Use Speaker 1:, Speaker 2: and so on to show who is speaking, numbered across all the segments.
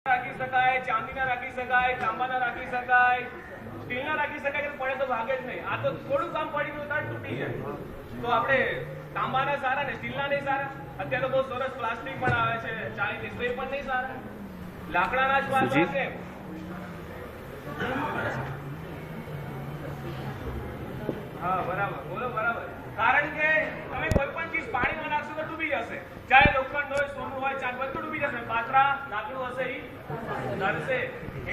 Speaker 1: રાખી શકાય, ચાંદીના રાખી શકાય, તાંબાના રાખી શકાય, સ્ટીલના રાખી શકાય. પડે તો ભાગે જ નહીં. આ તો થોડું કામ પડી ગયું તાર તૂટી જાય. તો આપણે તાંબાના સારા ને સ્ટીલના નહીં સારા. અત્યારે બહુ સરસ પ્લાસ્ટિક પણ આવે છે, 40 એ પણ નહીં સારા. લાકડાના જ વાળવા છે. હા બરાબર, બોલો બરાબર. કારણ કે તમે કોઈ પણ ચીજ પાણીમાં નાખશો તો ડૂબી જશે. ચાહે લોખંડ હોય, સોનું હોય, ચાંદ, બધું ડૂબી જશે. પાત્રા લાકડું હશે એ નડશે.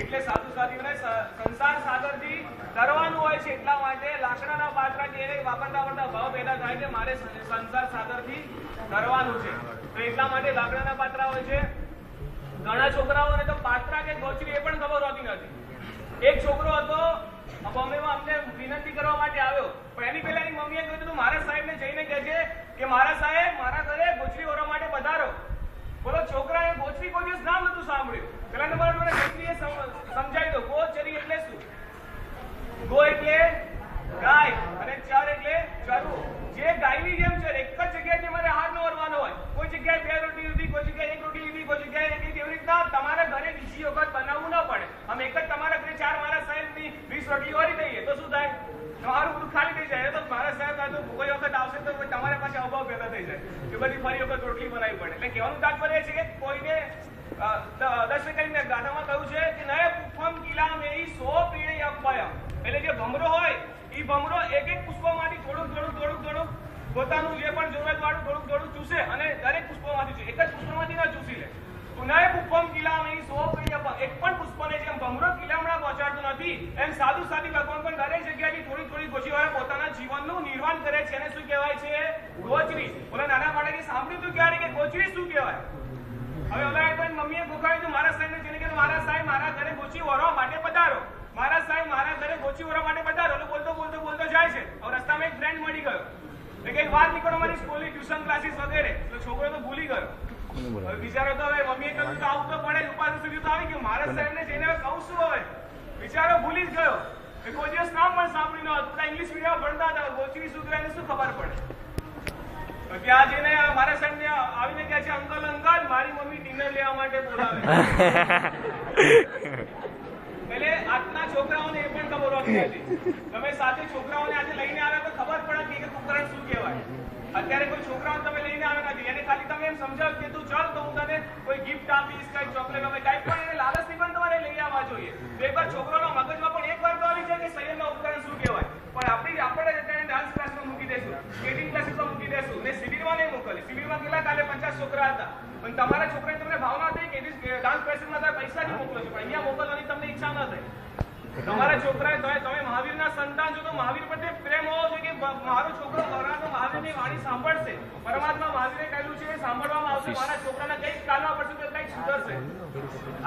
Speaker 1: એટલે સાધુ સાધ્વીઓને સંસાર સાગરથી તરવાનું હોય છે. એટલા માટે લાકડાના પાત્રા કે એને વાપરતા ભાવ પેદા થાય કે મારે સંસાર સાગરથી તરવાનું છે. તો એટલા માટે લાકડાના પાત્રા હોય છે. ઘણા છોકરાઓને તો પાત્રા કે ગોચરી એ પણ ખબર હોતી નથી. એક છોકરો હતો બોમ્બેમાં, અમને વિનંતી કરવા માટે આવ્યો, પણ એની પહેલા એની મમ્મીએ કહ્યું તું મારા સાહેબને જઈને કહેજે કે મારા સાહેબ મારા ઘરે ગોચરી ઓરવા માટે પધારો. બોલો, છોકરાએ ગોચરી કોઈ દિવસ નામ નતું સાંભળ્યું. પેલા નંબર મને ગોચરીએ સમજાવી દો. ગોચરી એટલે શું? ગો એટલે ગાય અને ચર એટલે ચરવું. જે ગાયની જેમ છે, એક જ જગ્યાએ મારે હાથ ન ઓરવાનો હોય. કોઈ જગ્યાએ 2 રોટી લીધી, કોઈ જગ્યાએ 1 રોટી લીધી, કોઈ જગ્યાએ 1 એવી રીતના તમારા ઘરે બીજી વખત બનાવવું ન પડે. અમે એક જ તમારા ઘરે 4 મારા સાહેબની 20 રોટલી ઓરી દઈએ તો શું થાય? તમારું બધું ખાલી થઈ જાય. તો મારા સાહેબ આ તો કોઈ વખત આવશે તો તમારે પાસે અભાવ પેદા થઈ જાય કે બધી ફરી વખત રોટલી બનાવવી પડે. એટલે કહેવાનું તાત્પર્ય છે કે કોઈને 10 કરીને ગાથામાં કહ્યું છે કે નય પુષ્પમ કિલા મેરી 100 પીળે અપયમ. એટલે જે ભમરો હોય એ ભમરો એક પુષ્પમાંથી થોડુંક પોતાનું જે પણ જરૂરત વાળું થોડુંક ચૂસે અને દરેક પુષ્પમાંથી એક જ પુષ્પમાંથી ના ચૂસી લે. નય પુષ્પમ કિલા મેરી 100 પીળે અપયમ. એક પણ પુષ્પને જેમ ભમરો કિલામણા પહોંચાડતો નથી, એમ સાધુ સાધી ભગવાન પણ દરેક જગ્યાથી થોડી ગોચરી વાળા પોતાના જીવનનું નિર્માણ કરે છે. એને શું કહેવાય છે? ગોચરી. ઓલા નાના બાળકે સાંભળ્યું હતું ક્યારે કે ગોચરી શું કહેવાય? હવે ઓલા મમ્મીએ ગોખાવ્યું હતું મારા સાહેબને, જેને કીધું મારા સાહેબ મારા ઘરે ગોચરી ઓરવા માટે પધારો. મારા સાહેબ મારા ઘરે ગોચરી ઓરવા માટે પધારો. બોલતો જાય છે. હવે રસ્તામાં એક ફ્રેન્ડ મળી ગયો. કઈક વાત નીકળો મારી સ્કૂલની ટ્યુશન ક્લાસીસ વગેરે. તો છોકરો તો ભૂલી ગયો. હવે બિચારો તો હવે મમ્મીએ કહ્યું તો આવું તો પડે. ઉપાધિ સુધી તો આવી ગયું. મારા સાહેબને જઈને કહું શું? હવે બિચારો ભૂલી જ ગયો. કોઈ દિવસ નામ પણ સાંભળ્યું ન હતું. ઇંગ્લિશ મીડિયમ ભણતા હતા. ગોચરી શું કહેવાય શું ખબર પડે? ત્યાં જઈને મારા સાહેબને આવીને કહે છે અંકલ મારી મમ્મી ડિનર લેવા માટે બોલાવે. એટલે આજના છોકરાઓને એ પણ ખબર હોતી નથી. તમે સાથે છોકરાઓને આજે લઈને આવ્યા તો ખબર પડે કે ઉપકરણ શું કહેવાય. અત્યારે કોઈ છોકરાઓને તમે લઈને આવ્યા નથી, એને ખાલી તમે એમ સમજાવ કે તું ચાલ તો હું તને કોઈ ગિફ્ટ આપીશ, કઈ ચોકલેટ આપે, કઈ પણ એને લાલચથી પણ તમારે લઈ આવવા જોઈએ. તો એકવાર છોકરાના મગજમાં પણ એક વાર તો આવી જાય કે શરીરમાં ઉપકરણ શું કહેવાય. પણ આપણે તેને ડાન્સ ક્લાસમાં મૂકી દઈશું, સ્કેટિંગ ક્લાસીસમાં મૂકી દઈશું ને શિબિરમાં નહીં મોકલી. શિબિરમાં કેટલા કાલે 50 છોકરા હતા, પણ તમારા છોકરાને તમને ભાવના થઈ કે ડાન્સ ક્લાસીસમાં તમે પૈસાથી મોકલો છો, પણ અહીંયા મોકલવાની તમને ઈચ્છા ન થઈ. તમારા છોકરાએ તમે મહાવીરના સંતાન છો તો મહાવીર પ્રત્યે પ્રેમ હોવો જોઈએ કે મારો છોકરો મહાવીરની વાણી સાંભળશે. પરમાત્મા મહાવીરે કહેલું છે સાંભળવામાં આવશે. મારા છોકરાને કંઈક કાલવા પડશે તો કંઈક સુધરશે.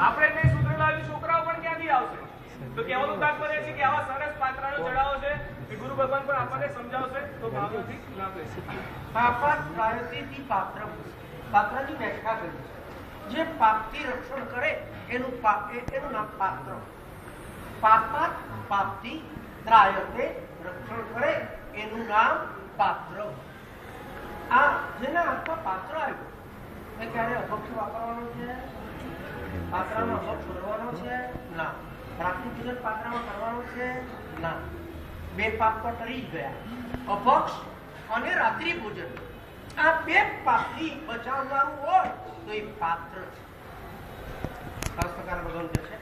Speaker 1: આપણે કંઈ સુધરેલા છોકરાઓ પણ ક્યાંથી આવશે? તો કહેવાનું તાત્પર્ય છે કે આવા સરસ પાત્રનો ચડાવો છે કે ગુરુ ભગવાન પણ આપણને સમજાવશે તો ભાવનાથી લાભ લેશે.
Speaker 2: પાત્રની વ્યાખ્યા કરી જે પાપથી રક્ષણ કરે એનું નામ પાત્ર. પાપાત પાપથી ત્રાયતે રક્ષણ કરે એનું નામ પાત્ર. આ જેના હાથમાં પાત્ર આવ્યું એ ક્યારે અભક્ષ વાપરવાનો છે? પાત્રાનો અભક્ષ કરવાનો છે? ના. રાત્રિ પૂજન પાત્રામાં કરવાનો છે? ના. 2 પાપ તો ટરી જ ગયા, અભક્ષ અને રાત્રિ પૂજન. આ 2 પાપથી બચાવવાનું હોય તો એ પાત્ર છે. ભગવાન કહે છે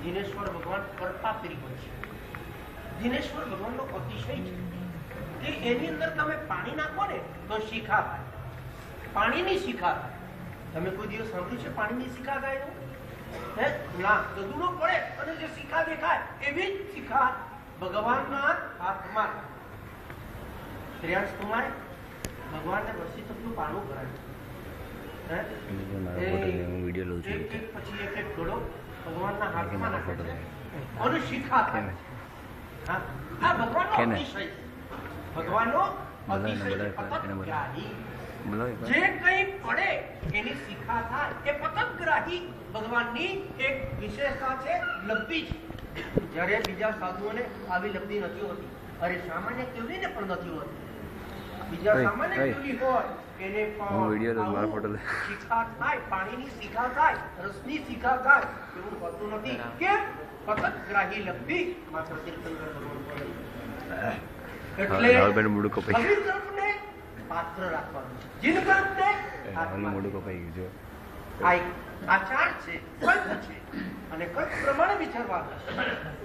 Speaker 2: દિનેશ્વર ભગવાન કરપાત્રી હોય છે. દિનેશ્વર ભગવાનનો અતિશય છે કે એની અંદર તમે પાણી નાખો ને તો શિખા થાય. પાણીની શિખા થાય. તમે કોઈ દિવસ સાંભળ્યું છે પાણીની શિખા થાય? ના. ગદુડો પડે અને જે શિખા દેખાય એવી જ શિખા ભગવાનના હાથમાં. શ્રેયાંશ કુમારે ભગવાનને વર્ષી તકનું પાનું કરાય. પછી એક ઘડો ભગવાનના હાથમાં નાખે છે અને શિખા થાય. આ ભગવાનનો અતિશય. ભગવાનનો અતિશય પતંગગ્રાહી. જે કંઈ પડે એની શિખા થાય એ પતંગગ્રાહી ભગવાનની એક વિશેષતા છે, લબ્ધિ છે. જ્યારે બીજા સાધુઓને આવી લબ્ધિ નથી હોતી. અરે સામાન્ય કેવડીને પણ નથી હોતી. બીજા સામાન્ય કેવડી હોય એને
Speaker 3: હું વિડિયો તો મારો ફોટો લે.
Speaker 2: શિખા થાય, પાણીની શિખા થાય, રસની શિખા થાય એવું હોતું નથી. કેમ? પતંગગ્રાહી લબ્ધિ માત્ર તીર્થંકર ભગવાન પડે. એટલે
Speaker 3: રાહુલભાઈનું મોઢું કપાઈ ગયું.
Speaker 2: અભિકલ્પને પાત્ર રાખવાનું છે. જીનકલ્પને
Speaker 3: રાહુલનું મોઢું કપાઈ ગયું જો.
Speaker 2: આ એક આચાર છે, કલ્પ છે, અને કલ્પ પ્રમાણે વિચારવાનું.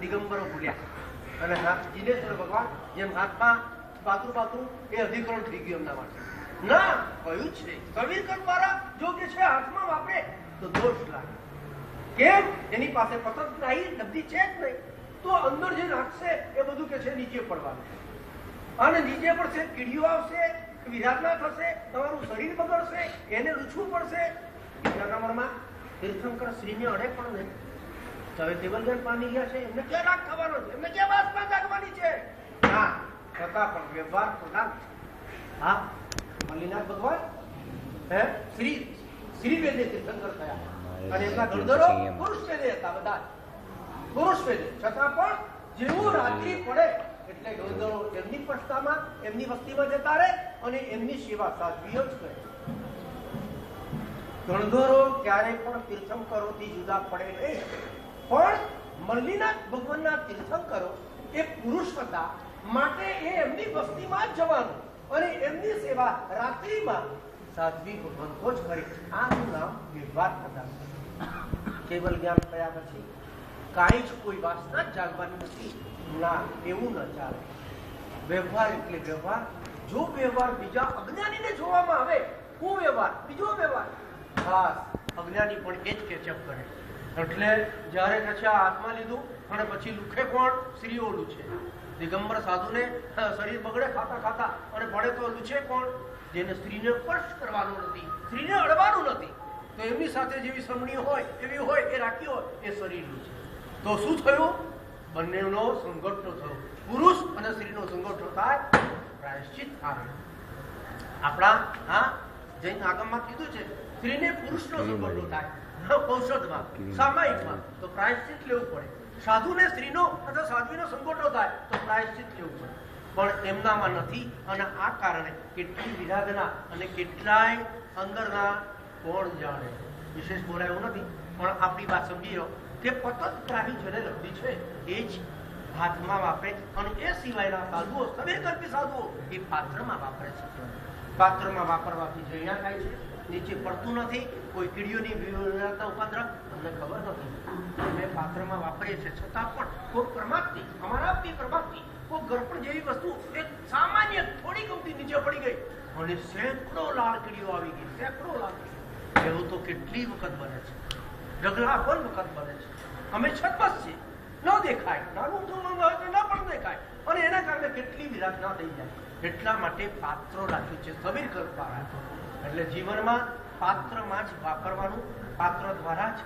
Speaker 2: દિગંબરો ભૂલ્યા અને જીનેશ્વર ભગવાન જેમ હાથમાં પાતળું એ અધિકરણ થઈ ગયું એમના માટે. ના, કહ્યું છે કબીર દ્વારા જો કે છે હાથમાં વાપરે તો દોષ લાગે. કેમ? એની પાસે પતંગગ્રાહી લબ્ધિ છે જ નહીં, તો અંદર જે નાખશે એ બધું કે છે નીચે પડવાનું, અને નીચે પડશે કીડીઓ આવશે, વિરાધના થશે, તમારું શરીર બગડશે, એને લૂછવું પડશે. બીજામાં તીર્થંકર શ્રીને અડે પણ નહીં. હવે ટેબલ જ્ઞાન પામી ગયા છે, એમને ક્યાં રાગ થવાનો છે, એમને ક્યાં વાસના જાગવાની છે? ના, છતાં પણ વ્યવહાર પ્રધાન. હા, મલ્લીનાથ ભગવાન શ્રી વેદે તીર્થંકર થયા, અને એમના ગણધરો પુરુષ વેદે હતા, બધા પુરુષ વેદે. છતાં પણ જેવું રાત્રિ પડે એટલે ગણધરો એમની પક્ષતામાં, એમની વસ્તીમાં જતા રહે અને એમની સેવા સાધ્વીઓ જ કરે. ગણધરો ક્યારે પણ તીર્થંકરોથી જુદા પડે નહીં, પણ મલ્લીનાથ ભગવાનના તીર્થંકરો એ પુરુષ હતા, માટે એ એમની વસ્તીમાં જ જવાનું અને એમની સેવા રાત્રિમાં સાધ્વી ભગવંતો જ કરે. આનું નામ વ્યવહાર પ્રધાન. કેવલ જ્ઞાન થયા પછી કાંઈ જ કોઈ વાસના જ જાગવાની નથી. ના, એવું ન ચાલે. વ્યવહાર એટલે વ્યવહાર. જો વ્યવહાર બીજા અજ્ઞાનીને જોવામાં આવે, હું વ્યવહાર, બીજો વ્યવહાર, ખાસ અજ્ઞાની પણ એ જ કેચઅપ કરે. એટલે જયારે કચ્છા હાથમાં લીધું અને પછી લુખે કોણ? સ્ત્રીઓલું છે. દિગંબર સાધુને શરીર બગડે ખાતા ખાતા અને પડે તો લૂછે કોણ? જેને સ્ત્રીને સ્પર્શ કરવાનો નથી, સ્ત્રીને અડવાનું નથી, તો એમની સાથે જેવી સમણી હોય એવી હોય એ રાખી હોય એ શરીરનું છે. તો શું થયું? બંનેનો સંગઠનો થયો. પુરુષ અને સ્ત્રીનો સંગઠનો થાય, પ્રાયશ્ચિત આવે. આપણા જૈન આગમમાં કીધું છે સ્ત્રીને પુરુષનો સંગઠનો થાય, ઔષધમાં સામાયિકમાં તો પ્રાયશ્ચિત લેવું પડે. સાધુને સ્ત્રીનો અથવા સાધ્વીનો સંગઠનો થાય તો પ્રાયશ્ચિત લેવું પડે. પણ એમનામાં નથી, અને આ કારણે કેટલી વિરાધના અને કેટલાય અંદરના કોણ જાણે. વિશેષ બોલાયું નથી, પણ આપણી વાત સમજી લો કે પતંગગ્રાહી જેને લબ્ધિ છે એ જ હાથમાં વાપરે, અને એ સિવાયના સાધુઓ, સવેકલ્પી સાધુઓ એ પાત્રમાં વાપરે છે. પાત્રમાં વાપરવાથી જૈયા થાય છે, નીચે પડતું નથી, કોઈ કીડીઓની વિરાધના ઉપદ્રવ અમને ખબર નથી. અમે પાત્રમાં વાપરીએ છીએ, છતાં પણ કોઈ પરમાત્મી, અમારા બી પરમાત્મી, કોઈ ગરપણ જેવી વસ્તુ એક સામાન્ય થોડી ગમતી નીચે પડી ગઈ અને સેંકડો લાલ કીડીઓ આવી ગઈ, સેંકડો લાલ કીડીઓ. એવું તો કેટલી વખત બને છે, ઢગલા પણ વખત બને છે. અમે છતબસ છીએ, ન દેખાય, નાનું ના પણ દેખાય, અને એના કારણે કેટલી વિરાધના થઈ જાય. એટલા માટે પાત્રો રાખ્યું છે, સમીર કલ્પા રાખ્યું. એટલે જીવનમાં પાત્રમાં જ વાપરવાનું. પાત્ર દ્વારા જ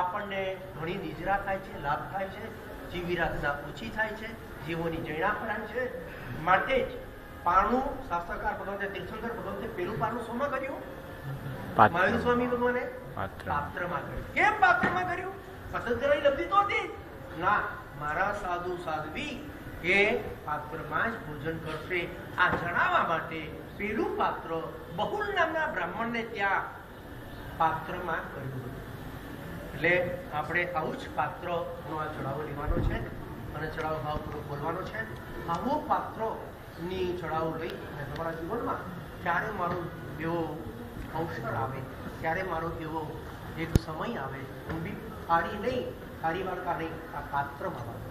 Speaker 2: આપણને ઘણી નિજરા થાય છે, લાભ થાય છે, જીવ વિરાધના ઓછી થાય છે, જીવોની જૈણા પડાય છે. માટે જ પારણું શાસ્ત્રકાર ભગવંતે, તીર્થંકર ભગવંતે પેલું પારણું શોમાં કર્યું? મહાવીર સ્વામી ભગવાને પાત્રમાં કર્યું. કેમ પાત્રમાં કર્યું? પતંગગ્રાહી લબ્ધિ તો હતી ના, મારા સાધુ સાધ્વી એ પાત્રમાં જ ભોજન કરશે આ જણાવવા માટે પેલું પાત્ર બહુલ નામના બ્રાહ્મણને ત્યાં પાત્રમાં કર્યું. એટલે આપણે આવું જ પાત્રનો આ ચડાવો લેવાનો છે અને ચડાવો ભાવપૂર્વક બોલવાનો છે. આવો પાત્રની ચડાવો લઈ અને તમારા જીવનમાં ક્યારે મારો એવો અવસર આવે, ક્યારે મારો એવો એક સમય આવે, હું બી થાળી નહીં, થાળી વાળતા નહીં, આ પાત્રમાં આવે.